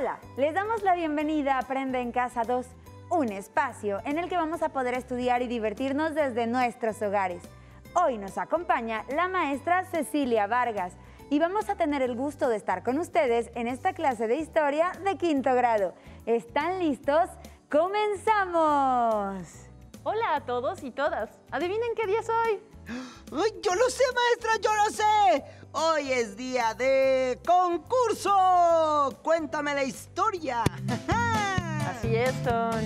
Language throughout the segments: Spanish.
Hola, les damos la bienvenida a Aprende en Casa 2, un espacio en el que vamos a poder estudiar y divertirnos desde nuestros hogares. Hoy nos acompaña la maestra Cecilia Vargas y vamos a tener el gusto de estar con ustedes en esta clase de historia de quinto grado. ¿Están listos? ¡Comenzamos! Hola a todos y todas. ¿Adivinen qué día es hoy? ¡Ay, yo lo sé, maestra, yo lo sé! Hoy es día de concurso. Cuéntame la historia. Así es, Ton.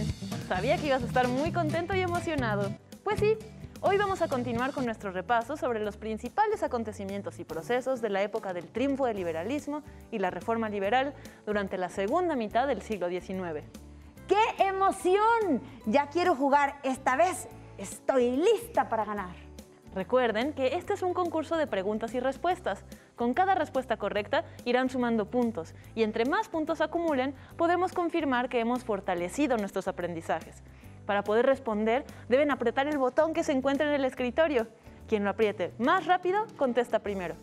Sabía que ibas a estar muy contento y emocionado. Pues sí, hoy vamos a continuar con nuestro repaso sobre los principales acontecimientos y procesos de la época del triunfo del liberalismo y la reforma liberal durante la segunda mitad del siglo XIX. ¡Qué emoción! Ya quiero jugar esta vez. Estoy lista para ganar. Recuerden que este es un concurso de preguntas y respuestas. Con cada respuesta correcta irán sumando puntos y entre más puntos acumulen, podemos confirmar que hemos fortalecido nuestros aprendizajes. Para poder responder, deben apretar el botón que se encuentra en el escritorio. Quien lo apriete más rápido, contesta primero.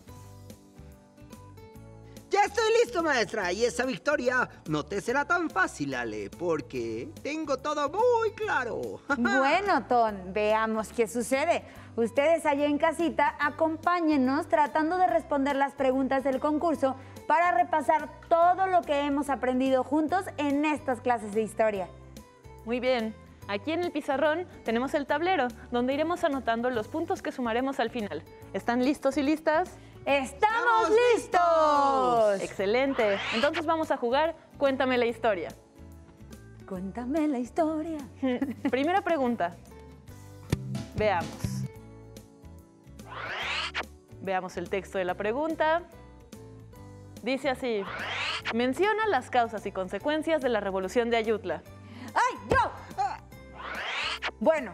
Ya estoy listo, maestra, y esa victoria no te será tan fácil, Ale, porque tengo todo muy claro. Bueno, Ton, veamos qué sucede. Ustedes allá en casita, acompáñennos tratando de responder las preguntas del concurso para repasar todo lo que hemos aprendido juntos en estas clases de historia. Muy bien. Aquí en el pizarrón tenemos el tablero, donde iremos anotando los puntos que sumaremos al final. ¿Están listos y listas? ¡Estamos listos! ¡Excelente! Entonces vamos a jugar Cuéntame la historia. Cuéntame la historia. Primera pregunta. Veamos. Veamos el texto de la pregunta. Dice así: menciona las causas y consecuencias de la Revolución de Ayutla. ¡Ay, yo! Bueno,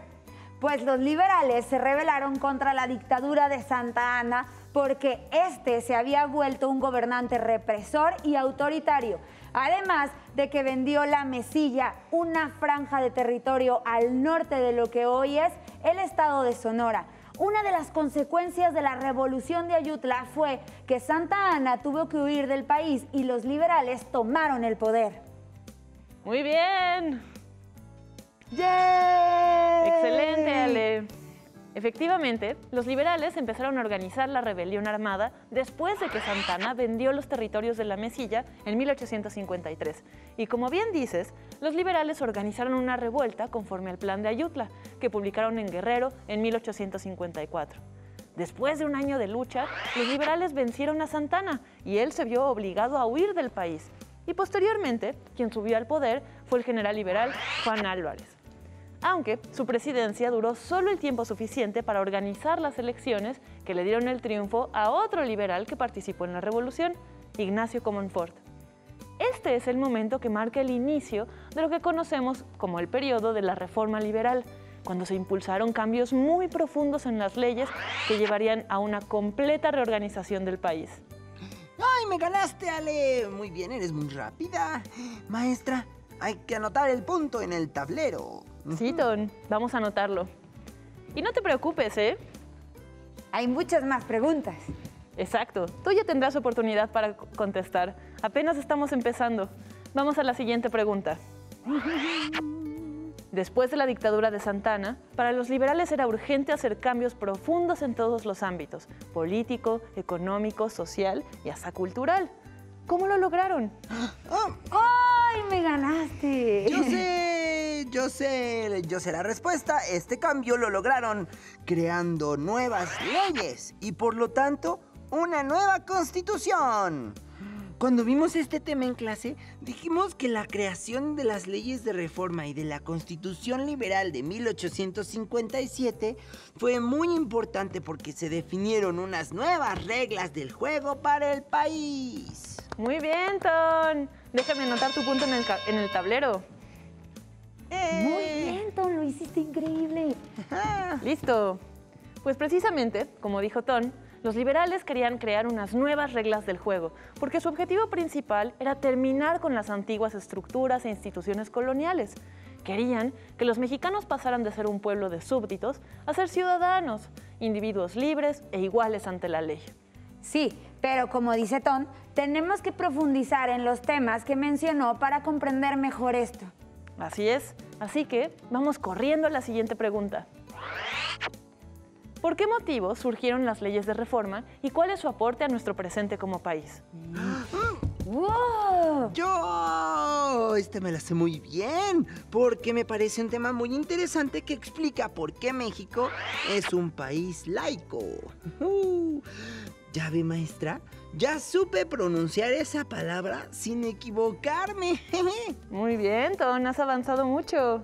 pues los liberales se rebelaron contra la dictadura de Santa Anna porque este se había vuelto un gobernante represor y autoritario, además de que vendió la Mesilla, una franja de territorio al norte de lo que hoy es el estado de Sonora. Una de las consecuencias de la Revolución de Ayutla fue que Santa Anna tuvo que huir del país y los liberales tomaron el poder. ¡Muy bien! ¡Yay! ¡Excelente, Ale! Efectivamente, los liberales empezaron a organizar la rebelión armada después de que Santa Anna vendió los territorios de la Mesilla en 1853. Y como bien dices, los liberales organizaron una revuelta conforme al Plan de Ayutla, que publicaron en Guerrero en 1854. Después de un año de lucha, los liberales vencieron a Santa Anna y él se vio obligado a huir del país. Y posteriormente, quien subió al poder fue el general liberal Juan Álvarez. Aunque su presidencia duró solo el tiempo suficiente para organizar las elecciones que le dieron el triunfo a otro liberal que participó en la revolución, Ignacio Comonfort. Este es el momento que marca el inicio de lo que conocemos como el periodo de la Reforma Liberal, cuando se impulsaron cambios muy profundos en las leyes que llevarían a una completa reorganización del país. ¡Ay, me ganaste, Ale! Muy bien, eres muy rápida. Maestra, hay que anotar el punto en el tablero. Sí, Ton, vamos a anotarlo. Y no te preocupes, ¿eh? Hay muchas más preguntas. Exacto, tú ya tendrás oportunidad para contestar. Apenas estamos empezando. Vamos a la siguiente pregunta. Después de la dictadura de Santa Anna, para los liberales era urgente hacer cambios profundos en todos los ámbitos: político, económico, social y hasta cultural. ¿Cómo lo lograron? ¡Ay, me ganaste! Yo sé la respuesta. Este cambio lo lograron creando nuevas leyes y por lo tanto una nueva constitución. Cuando vimos este tema en clase, dijimos que la creación de las leyes de reforma y de la Constitución Liberal de 1857 fue muy importante porque se definieron unas nuevas reglas del juego para el país. Muy bien, Ton. Déjame anotar tu punto en el tablero. Muy bien, Ton, lo hiciste increíble. Listo. Pues precisamente, como dijo Ton, los liberales querían crear unas nuevas reglas del juego, porque su objetivo principal era terminar con las antiguas estructuras e instituciones coloniales. Querían que los mexicanos pasaran de ser un pueblo de súbditos a ser ciudadanos, individuos libres e iguales ante la ley. Sí, pero como dice Ton, tenemos que profundizar en los temas que mencionó para comprender mejor esto. Así es. Así que vamos corriendo a la siguiente pregunta. ¿Por qué motivo surgieron las leyes de reforma y cuál es su aporte a nuestro presente como país? ¡Wow! Yo me la sé muy bien, porque me parece un tema muy interesante que explica por qué México es un país laico. ¿Ya ve, maestra? Ya supe pronunciar esa palabra sin equivocarme. Muy bien, Ton, has avanzado mucho.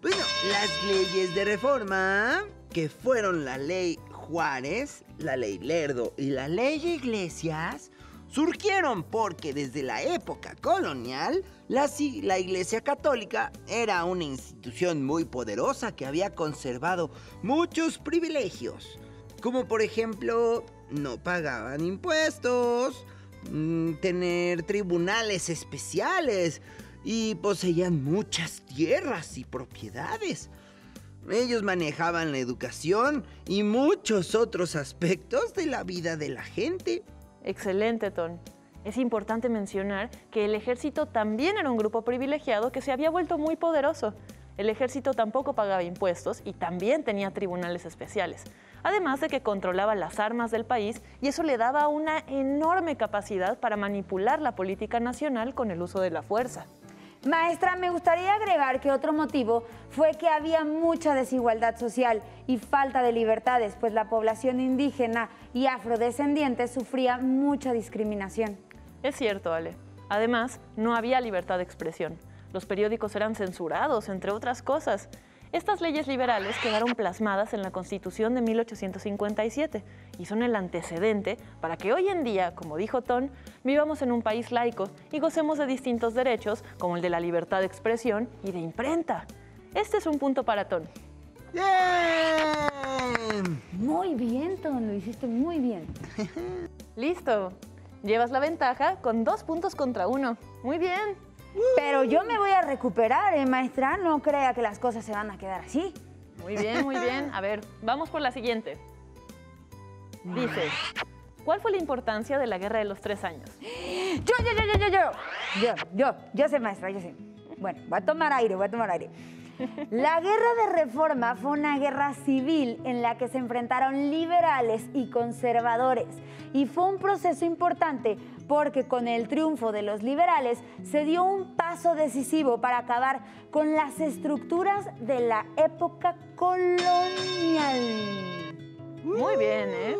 Bueno, las leyes de reforma, que fueron la ley Juárez, la ley Lerdo y la ley Iglesias, surgieron porque desde la época colonial, la Iglesia Católica era una institución muy poderosa que había conservado muchos privilegios, como por ejemplo, no pagaban impuestos, tener tribunales especiales y poseían muchas tierras y propiedades. Ellos manejaban la educación y muchos otros aspectos de la vida de la gente. Excelente, Ton. Es importante mencionar que el ejército también era un grupo privilegiado que se había vuelto muy poderoso. El ejército tampoco pagaba impuestos y también tenía tribunales especiales. Además de que controlaba las armas del país y eso le daba una enorme capacidad para manipular la política nacional con el uso de la fuerza. Maestra, me gustaría agregar que otro motivo fue que había mucha desigualdad social y falta de libertades, pues la población indígena y afrodescendiente sufría mucha discriminación. Es cierto, Ale. Además, no había libertad de expresión. Los periódicos eran censurados, entre otras cosas. Estas leyes liberales quedaron plasmadas en la Constitución de 1857 y son el antecedente para que hoy en día, como dijo Ton, vivamos en un país laico y gocemos de distintos derechos como el de la libertad de expresión y de imprenta. Este es un punto para Ton. ¡Bien! Muy bien, Ton, lo hiciste muy bien. ¡Listo! Llevas la ventaja con 2 puntos contra 1. ¡Muy bien! Pero yo me voy a recuperar, maestra. No crea que las cosas se van a quedar así. Muy bien, muy bien. A ver, vamos por la siguiente. Dice, ¿cuál fue la importancia de la Guerra de los 3 años? Yo sé, maestra, yo sé. Bueno, voy a tomar aire. La Guerra de Reforma fue una guerra civil en la que se enfrentaron liberales y conservadores. Y fue un proceso importante porque con el triunfo de los liberales se dio un paso decisivo para acabar con las estructuras de la época colonial. Muy bien, ¿eh?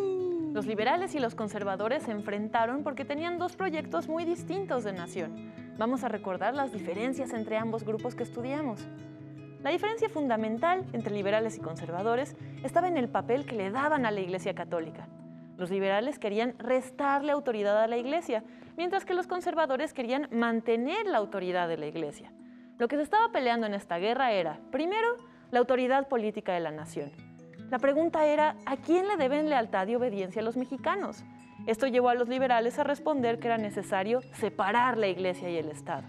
Los liberales y los conservadores se enfrentaron porque tenían 2 proyectos muy distintos de nación. Vamos a recordar las diferencias entre ambos grupos que estudiamos. La diferencia fundamental entre liberales y conservadores estaba en el papel que le daban a la Iglesia Católica. Los liberales querían restarle autoridad a la Iglesia, mientras que los conservadores querían mantener la autoridad de la Iglesia. Lo que se estaba peleando en esta guerra era, primero, la autoridad política de la nación. La pregunta era, ¿a quién le deben lealtad y obediencia a los mexicanos? Esto llevó a los liberales a responder que era necesario separar la Iglesia y el Estado.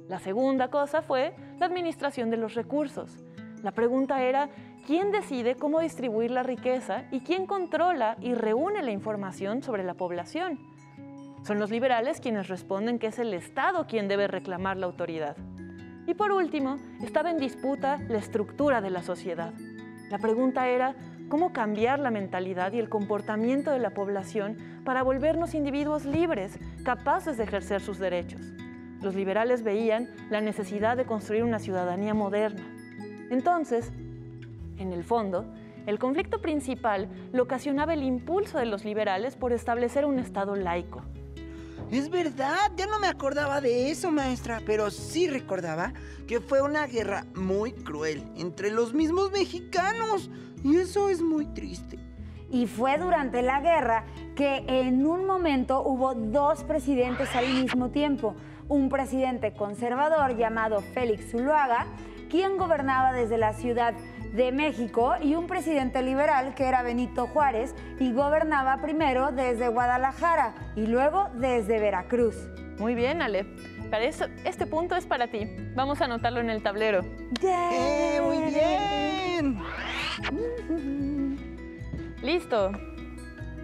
La segunda cosa fue la administración de los recursos. La pregunta era, ¿quién decide cómo distribuir la riqueza y quién controla y reúne la información sobre la población? Son los liberales quienes responden que es el Estado quien debe reclamar la autoridad. Y por último, estaba en disputa la estructura de la sociedad. La pregunta era, ¿cómo cambiar la mentalidad y el comportamiento de la población para volvernos individuos libres, capaces de ejercer sus derechos? Los liberales veían la necesidad de construir una ciudadanía moderna. Entonces, en el fondo, el conflicto principal lo ocasionaba el impulso de los liberales por establecer un Estado laico. Es verdad, ya no me acordaba de eso, maestra, pero sí recordaba que fue una guerra muy cruel entre los mismos mexicanos, y eso es muy triste. Y fue durante la guerra que en un momento hubo 2 presidentes al mismo tiempo. Un presidente conservador llamado Félix Zuluaga, quien gobernaba desde la Ciudad de México, y un presidente liberal que era Benito Juárez y gobernaba primero desde Guadalajara y luego desde Veracruz. Muy bien, Ale. Para eso, este punto es para ti. Vamos a anotarlo en el tablero. ¡Muy bien! ¡Listo!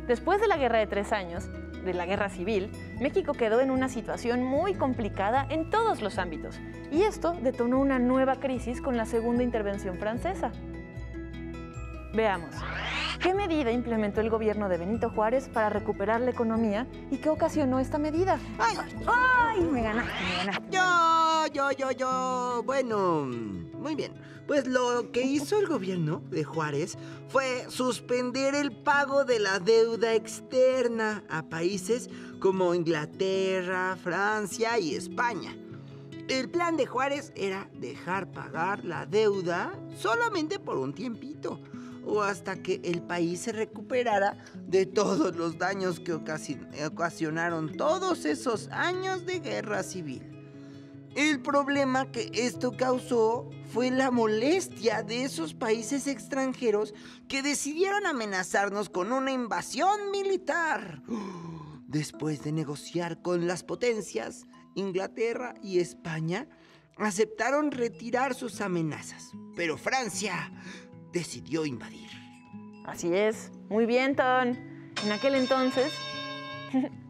Después de la Guerra de 3 años, de la Guerra Civil, México quedó en una situación muy complicada en todos los ámbitos, y esto detonó una nueva crisis con la Segunda Intervención Francesa. Veamos, ¿qué medida implementó el gobierno de Benito Juárez para recuperar la economía y qué ocasionó esta medida? ¡Ay! Me ganaste. Bueno, muy bien. Pues lo que hizo el gobierno de Juárez fue suspender el pago de la deuda externa a países como Inglaterra, Francia y España. El plan de Juárez era dejar pagar la deuda solamente por un tiempito, o hasta que el país se recuperara de todos los daños que ocasionaron todos esos años de guerra civil. El problema que esto causó fue la molestia de esos países extranjeros que decidieron amenazarnos con una invasión militar. Después de negociar con las potencias, Inglaterra y España aceptaron retirar sus amenazas, pero Francia decidió invadir. Así es. Muy bien, Ton. En aquel entonces,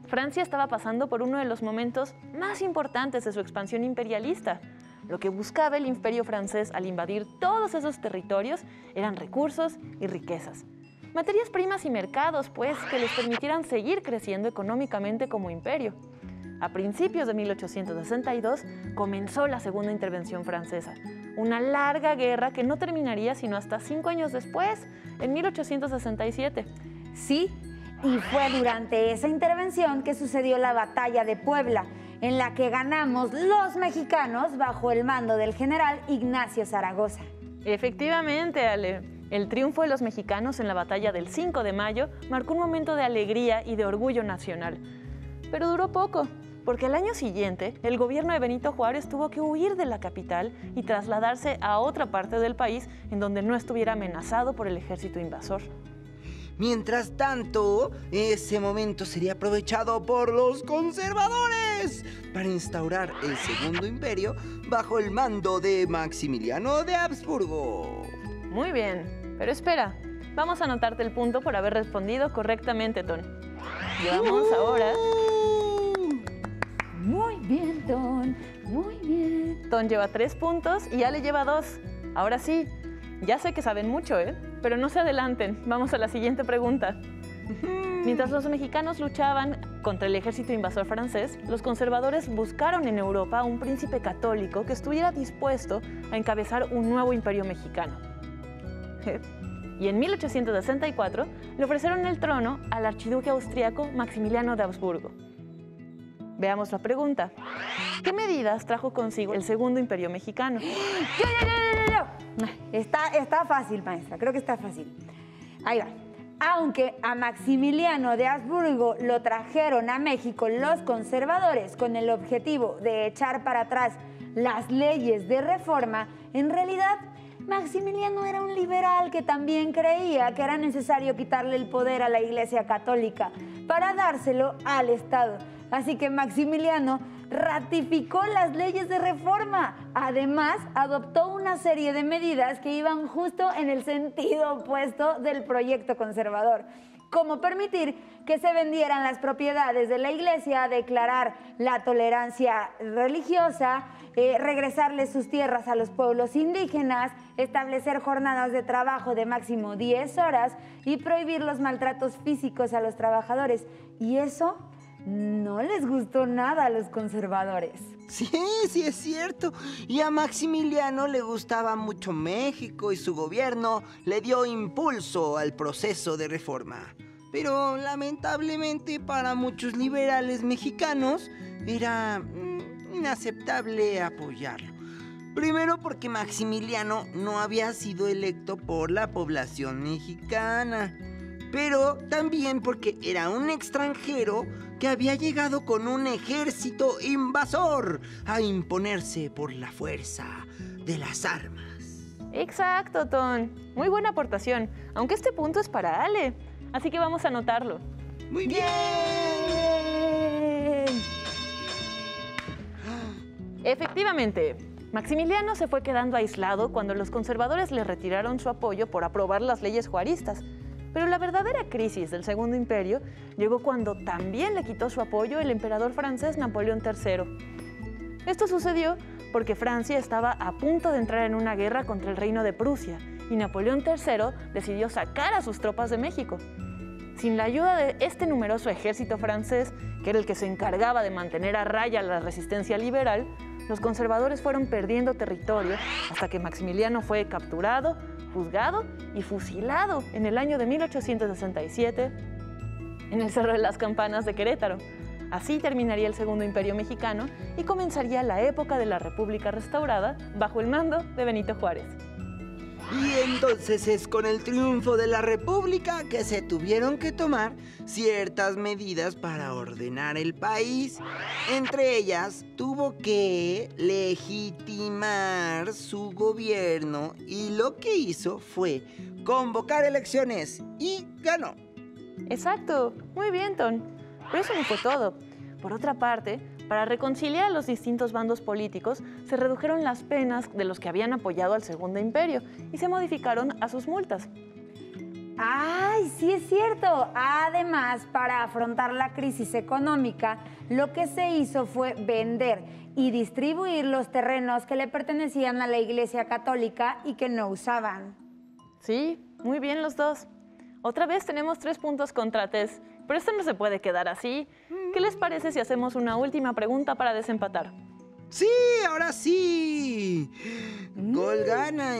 Francia estaba pasando por uno de los momentos más importantes de su expansión imperialista. Lo que buscaba el imperio francés al invadir todos esos territorios eran recursos y riquezas. Materias primas y mercados, pues, que les permitieran seguir creciendo económicamente como imperio. A principios de 1862 comenzó la Segunda Intervención Francesa, una larga guerra que no terminaría sino hasta 5 años después, en 1867. Sí, y fue durante esa intervención que sucedió la Batalla de Puebla, en la que ganamos los mexicanos bajo el mando del general Ignacio Zaragoza. Efectivamente, Ale. El triunfo de los mexicanos en la batalla del 5 de mayo marcó un momento de alegría y de orgullo nacional. Pero duró poco, porque al año siguiente el gobierno de Benito Juárez tuvo que huir de la capital y trasladarse a otra parte del país en donde no estuviera amenazado por el ejército invasor. Mientras tanto, ese momento sería aprovechado por los conservadores para instaurar el Segundo Imperio bajo el mando de Maximiliano de Habsburgo. Muy bien, pero espera, vamos a anotarte el punto por haber respondido correctamente, Ton. Llevamos ahora... Muy bien, Ton, muy bien. Ton lleva 3 puntos y Ale lleva 2. Ahora sí, ya sé que saben mucho, pero no se adelanten. Vamos a la siguiente pregunta. Mientras los mexicanos luchaban contra el ejército invasor francés, los conservadores buscaron en Europa un príncipe católico que estuviera dispuesto a encabezar un nuevo imperio mexicano. Y en 1864 le ofrecieron el trono al archiduque austriaco Maximiliano de Habsburgo. Veamos la pregunta. ¿Qué medidas trajo consigo el Segundo Imperio Mexicano? Está fácil, maestra, creo que está fácil. Ahí va. Aunque a Maximiliano de Habsburgo lo trajeron a México los conservadores con el objetivo de echar para atrás las leyes de reforma, en realidad Maximiliano era un liberal que también creía que era necesario quitarle el poder a la Iglesia Católica para dárselo al Estado. Así que Maximiliano ratificó las leyes de reforma. Además, adoptó una serie de medidas que iban justo en el sentido opuesto del proyecto conservador, como permitir que se vendieran las propiedades de la iglesia, declarar la tolerancia religiosa, regresarle sus tierras a los pueblos indígenas, establecer jornadas de trabajo de máximo 10 horas y prohibir los maltratos físicos a los trabajadores. Y eso no les gustó nada a los conservadores. Sí, es cierto. Y a Maximiliano le gustaba mucho México y su gobierno le dio impulso al proceso de reforma. Pero lamentablemente para muchos liberales mexicanos era inaceptable apoyarlo. Primero porque Maximiliano no había sido electo por la población mexicana, pero también porque era un extranjero que había llegado con un ejército invasor a imponerse por la fuerza de las armas. Exacto, Ton. Muy buena aportación, aunque este punto es para Ale. Así que vamos a anotarlo. ¡Muy bien! Efectivamente, Maximiliano se fue quedando aislado cuando los conservadores le retiraron su apoyo por aprobar las leyes juaristas. Pero la verdadera crisis del Segundo Imperio llegó cuando también le quitó su apoyo el emperador francés Napoleón III. Esto sucedió porque Francia estaba a punto de entrar en una guerra contra el reino de Prusia y Napoleón III decidió sacar a sus tropas de México. Sin la ayuda de este numeroso ejército francés, que era el que se encargaba de mantener a raya la resistencia liberal, los conservadores fueron perdiendo territorio hasta que Maximiliano fue capturado, juzgado y fusilado en el año de 1867 en el Cerro de las Campanas de Querétaro. Así terminaría el Segundo Imperio Mexicano y comenzaría la época de la República restaurada bajo el mando de Benito Juárez. Y entonces es con el triunfo de la República que se tuvieron que tomar ciertas medidas para ordenar el país. Entre ellas, tuvo que legitimar su gobierno y lo que hizo fue convocar elecciones y ganó. Exacto, muy bien, Ton. Pero eso no fue todo. Por otra parte, para reconciliar a los distintos bandos políticos, se redujeron las penas de los que habían apoyado al Segundo Imperio y se modificaron a sus multas. ¡Ay, sí es cierto! Además, para afrontar la crisis económica, lo que se hizo fue vender y distribuir los terrenos que le pertenecían a la Iglesia Católica y que no usaban. Sí, muy bien los dos. Otra vez tenemos 3 puntos contra Tess, pero esto no se puede quedar así. ¿Qué les parece si hacemos una última pregunta para desempatar? ¡Sí, ahora sí! Gol gana,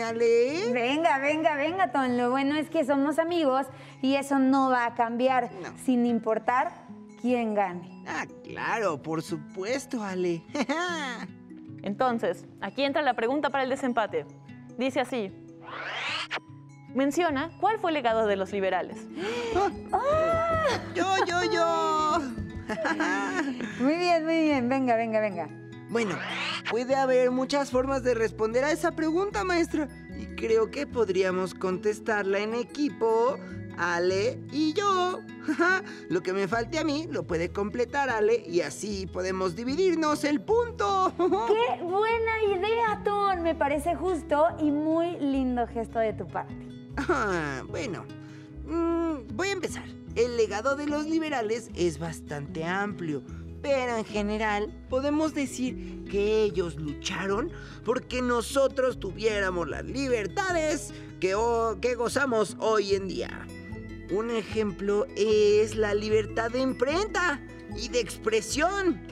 Ale? Venga, Ton. Lo bueno es que somos amigos y eso no va a cambiar, sin importar quién gane. Ah, claro, por supuesto, Ale. Entonces, aquí entra la pregunta para el desempate. Dice así. Menciona cuál fue el legado de los liberales. Yo. Muy bien. Venga. Bueno, puede haber muchas formas de responder a esa pregunta, maestra. Y creo que podríamos contestarla en equipo, Ale y yo. Lo que me falte a mí lo puede completar Ale y así podemos dividirnos el punto. ¡Qué buena idea, Ton! Me parece justo y muy lindo gesto de tu parte. Bueno, voy a empezar. El legado de los liberales es bastante amplio, pero en general podemos decir que ellos lucharon porque nosotros tuviéramos las libertades que gozamos hoy en día. Un ejemplo es la libertad de imprenta y de expresión,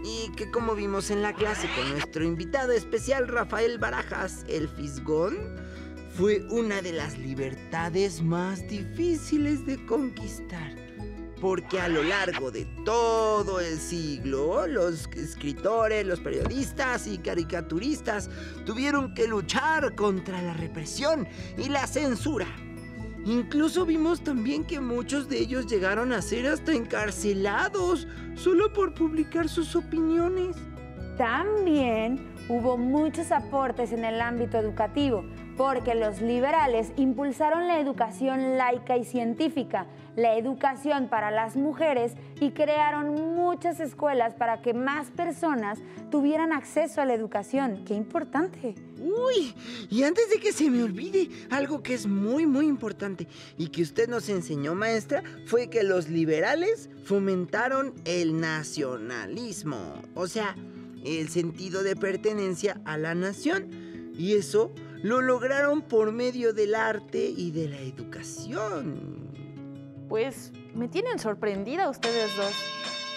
y que como vimos en la clase con nuestro invitado especial Rafael Barajas, el Fisgón, fue una de las libertades más difíciles de conquistar, porque a lo largo de todo el siglo, los escritores, los periodistas y caricaturistas tuvieron que luchar contra la represión y la censura. Incluso vimos también que muchos de ellos llegaron a ser hasta encarcelados solo por publicar sus opiniones. También hubo muchos aportes en el ámbito educativo, porque los liberales impulsaron la educación laica y científica, la educación para las mujeres y crearon muchas escuelas para que más personas tuvieran acceso a la educación. ¡Qué importante! ¡Uy! Y antes de que se me olvide, algo que es muy importante y que usted nos enseñó, maestra, fue que los liberales fomentaron el nacionalismo, o sea, el sentido de pertenencia a la nación, y eso lo lograron por medio del arte y de la educación. Pues me tienen sorprendida ustedes dos,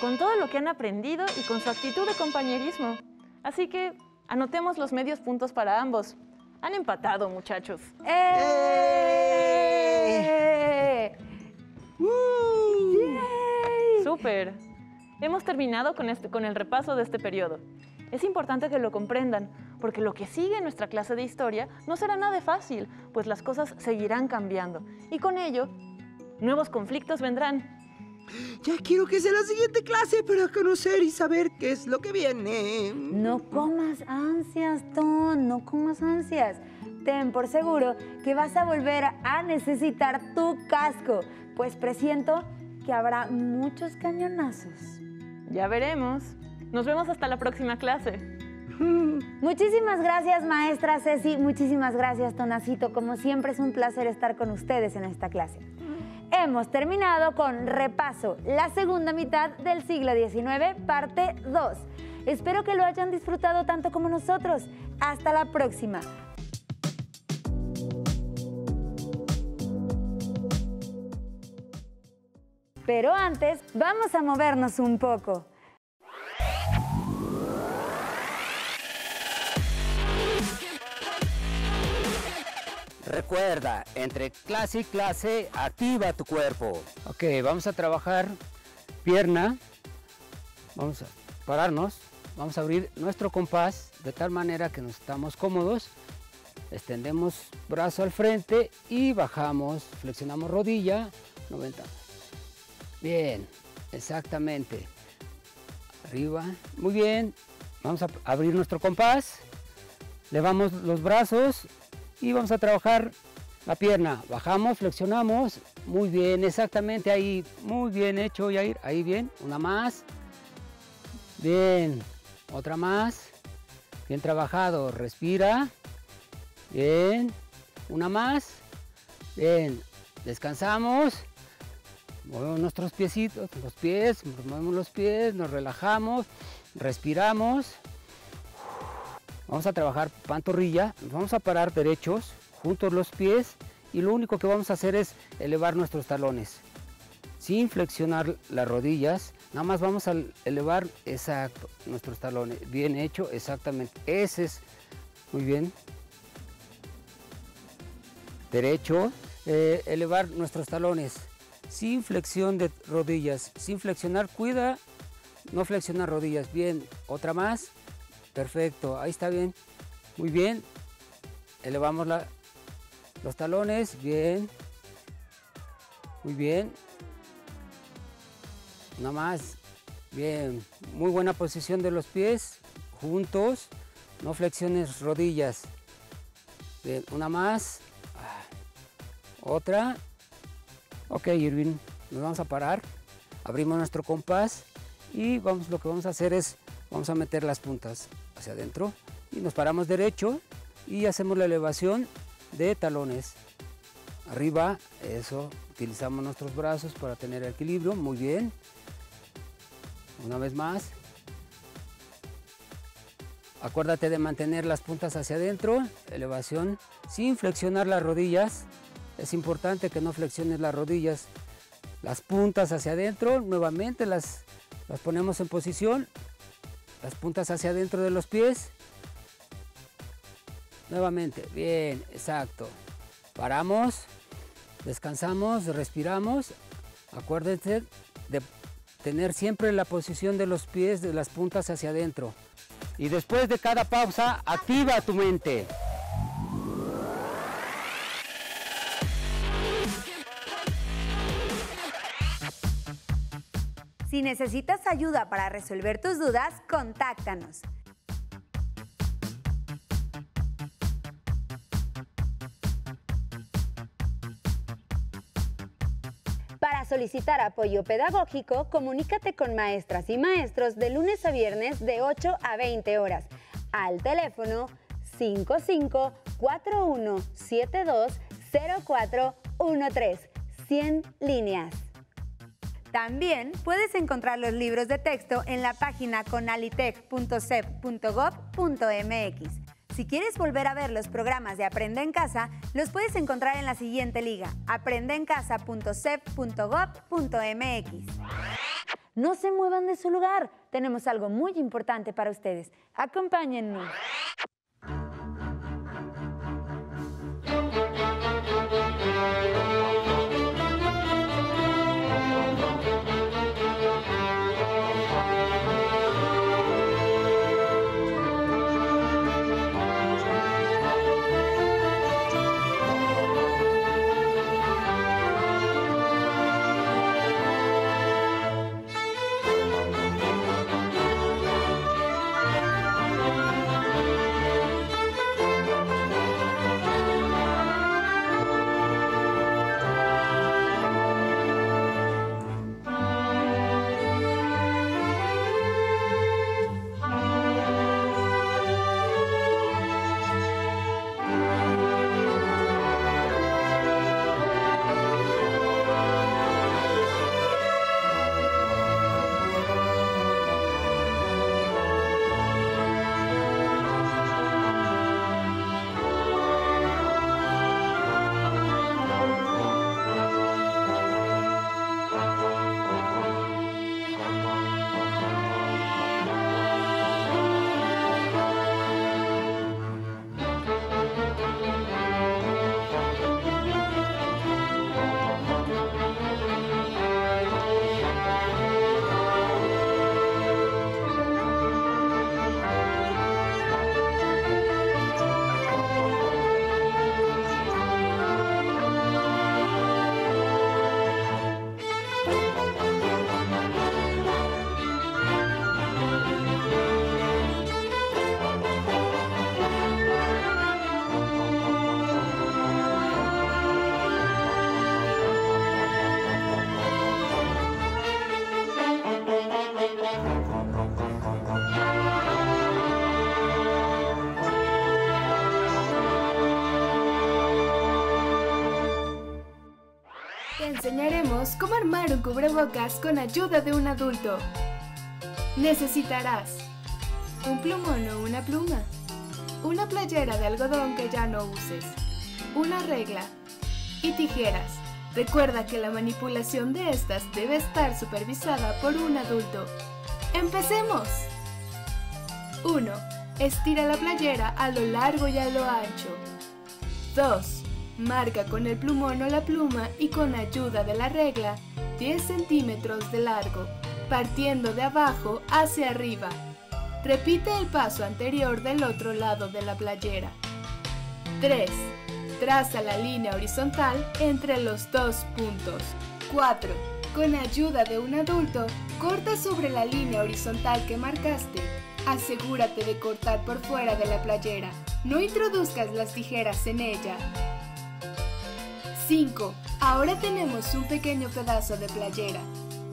con todo lo que han aprendido y con su actitud de compañerismo. Así que anotemos los medios puntos para ambos. Han empatado, muchachos. ¡Súper! Hemos terminado con el repaso de este periodo. Es importante que lo comprendan, porque lo que sigue en nuestra clase de historia no será nada fácil, pues las cosas seguirán cambiando. Y con ello, nuevos conflictos vendrán. Ya quiero que sea la siguiente clase para conocer y saber qué es lo que viene. No comas ansias, Ton, no comas ansias. Ten por seguro que vas a volver a necesitar tu casco, pues presiento que habrá muchos cañonazos. Ya veremos. Nos vemos hasta la próxima clase. Muchísimas gracias, maestra Ceci. Muchísimas gracias, Tonacito. Como siempre, es un placer estar con ustedes en esta clase. Hemos terminado con Repaso, la segunda mitad del siglo XIX, parte 2. Espero que lo hayan disfrutado tanto como nosotros. Hasta la próxima. Pero antes, vamos a movernos un poco. Recuerda, entre clase y clase, activa tu cuerpo. Ok, vamos a trabajar pierna. Vamos a pararnos. Vamos a abrir nuestro compás de tal manera que nos estamos cómodos. Extendemos brazo al frente y bajamos, flexionamos rodilla, 90. Bien, exactamente. Arriba, muy bien. Vamos a abrir nuestro compás. Levamos los brazos y vamos a trabajar la pierna. Bajamos, flexionamos. Muy bien, exactamente ahí. Muy bien hecho, Yair. Ahí bien. Una más. Bien. Otra más. Bien trabajado. Respira. Bien. Una más. Bien. Descansamos. Movemos nuestros piecitos, los pies. Movemos los pies. Nos relajamos. Respiramos. Vamos a trabajar pantorrilla, nos vamos a parar derechos, juntos los pies, y lo único que vamos a hacer es elevar nuestros talones, sin flexionar las rodillas, nada más vamos a elevar, exacto, nuestros talones, bien hecho, exactamente, ese es, muy bien, derecho, elevar nuestros talones, sin flexión de rodillas, sin flexionar, cuida, no flexionar rodillas, bien, otra más. Perfecto, ahí está bien, muy bien, elevamos los talones, bien, muy bien, una más, bien, muy buena posición de los pies, juntos, no flexiones rodillas, bien, una más, otra, ok Irving, nos vamos a parar, abrimos nuestro compás y lo que vamos a hacer es, vamos a meter las puntas hacia adentro y nos paramos derecho y hacemos la elevación de talones. Arriba, eso, utilizamos nuestros brazos para tener equilibrio, muy bien. Una vez más. Acuérdate de mantener las puntas hacia adentro, elevación, sin flexionar las rodillas. Es importante que no flexiones las rodillas. Las puntas hacia adentro, nuevamente las ponemos en posición. Las puntas hacia adentro de los pies. Nuevamente, bien, exacto. Paramos, descansamos, respiramos. Acuérdense de tener siempre la posición de los pies, de las puntas hacia adentro. Y después de cada pausa, activa tu mente. Si necesitas ayuda para resolver tus dudas, contáctanos. Para solicitar apoyo pedagógico, comunícate con maestras y maestros de lunes a viernes de 8 a 20 horas al teléfono 5541720413, 100 líneas. También puedes encontrar los libros de texto en la página conalitec.cep.gov.mx. Si quieres volver a ver los programas de Aprende en Casa, los puedes encontrar en la siguiente liga, aprendencasa.cep.gov.mx. No se muevan de su lugar, tenemos algo muy importante para ustedes. Acompáñennos. Te enseñaremos cómo armar un cubrebocas con ayuda de un adulto. Necesitarás un plumón o una pluma, una playera de algodón que ya no uses, una regla y tijeras. Recuerda que la manipulación de estas debe estar supervisada por un adulto. ¡Empecemos! 1. Estira la playera a lo largo y a lo ancho. 2. Marca con el plumón o la pluma y con ayuda de la regla 10 centímetros de largo, partiendo de abajo hacia arriba. Repite el paso anterior del otro lado de la playera. 3. Traza la línea horizontal entre los dos puntos. 4. Con ayuda de un adulto, corta sobre la línea horizontal que marcaste. Asegúrate de cortar por fuera de la playera. No introduzcas las tijeras en ella. 5. Ahora tenemos un pequeño pedazo de playera.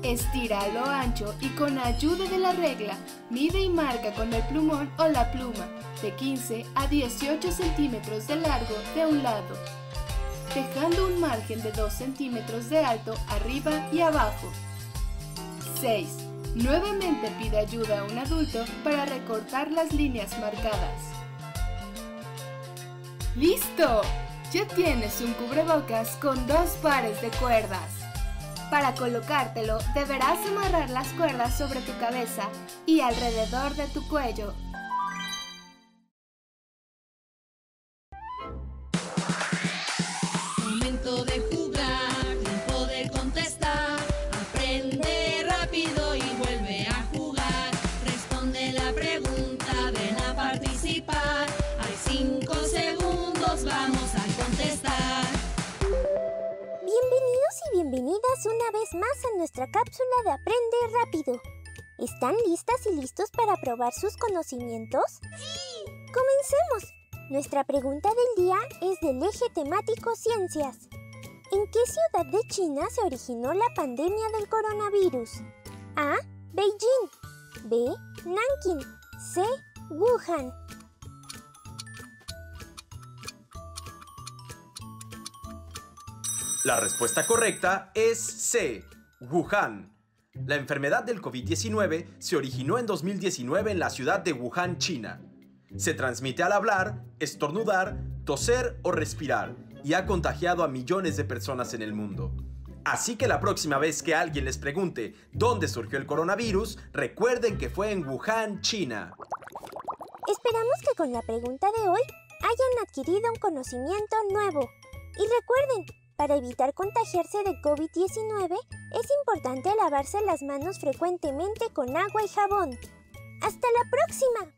Estira a lo ancho y con ayuda de la regla, mide y marca con el plumón o la pluma de 15 a 18 centímetros de largo de un lado, dejando un margen de 2 centímetros de alto arriba y abajo. 6. Nuevamente pide ayuda a un adulto para recortar las líneas marcadas. ¡Listo! Ya tienes un cubrebocas con 2 pares de cuerdas. Para colocártelo, deberás amarrar las cuerdas sobre tu cabeza y alrededor de tu cuello. Momento de jugar, tiempo de contestar. Aprende rápido y vuelve a jugar. Responde la pregunta, ven a participar. Hay 5 segundos, vamos a contestar. Bienvenidos y bienvenidas una vez más a nuestra cápsula de Aprende Rápido. ¿Están listas y listos para probar sus conocimientos? ¡Sí! ¡Comencemos! Nuestra pregunta del día es del eje temático Ciencias. ¿En qué ciudad de China se originó la pandemia del coronavirus? A. Beijing. B. Nanking. C. Wuhan. La respuesta correcta es C. Wuhan. La enfermedad del COVID-19 se originó en 2019 en la ciudad de Wuhan, China. Se transmite al hablar, estornudar, toser o respirar y ha contagiado a millones de personas en el mundo. Así que la próxima vez que alguien les pregunte dónde surgió el coronavirus, recuerden que fue en Wuhan, China. Esperamos que con la pregunta de hoy hayan adquirido un conocimiento nuevo. Y recuerden, para evitar contagiarse de COVID-19 es importante lavarse las manos frecuentemente con agua y jabón. ¡Hasta la próxima!